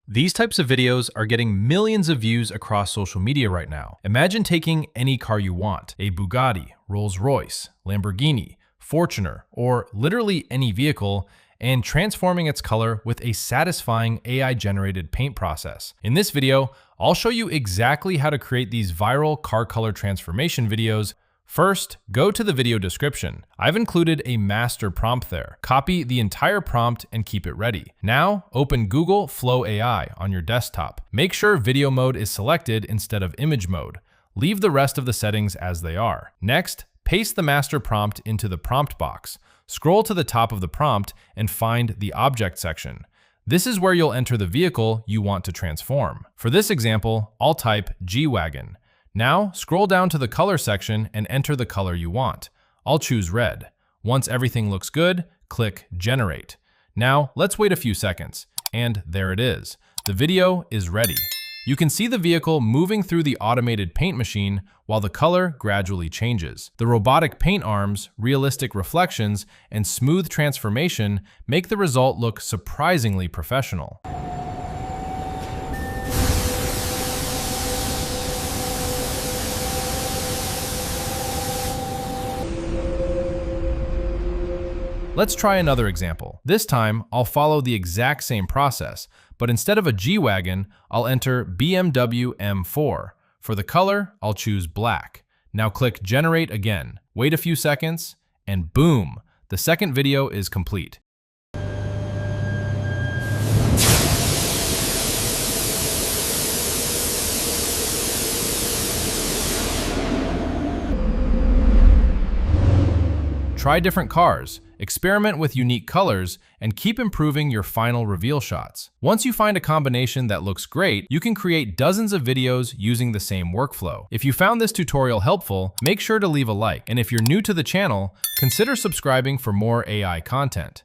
These types of videos are getting millions of views across social media right now. Imagine taking any car you want, a Bugatti, Rolls-Royce, Lamborghini, Fortuner, or literally any vehicle, and transforming its color with a satisfying AI-generated paint process. In this video, I'll show you exactly how to create these viral car color transformation videos. First, go to the video description. I've included a master prompt there. Copy the entire prompt and keep it ready. Now, open Google Flow AI on your desktop. Make sure video mode is selected instead of image mode. Leave the rest of the settings as they are. Next, paste the master prompt into the prompt box. Scroll to the top of the prompt and find the object section. This is where you'll enter the vehicle you want to transform. For this example, I'll type G-Wagon. Now, scroll down to the color section and enter the color you want. I'll choose red. Once everything looks good, click Generate. Now, let's wait a few seconds. And there it is. The video is ready. You can see the vehicle moving through the automated paint machine while the color gradually changes. The robotic paint arms, realistic reflections, and smooth transformation make the result look surprisingly professional. Let's try another example. This time, I'll follow the exact same process, but instead of a G-Wagon, I'll enter BMW M4. For the color, I'll choose black. Now click Generate again. Wait a few seconds, and boom! The second video is complete. Try different cars, experiment with unique colors, and keep improving your final reveal shots. Once you find a combination that looks great, you can create dozens of videos using the same workflow. If you found this tutorial helpful, make sure to leave a like. And if you're new to the channel, consider subscribing for more AI content.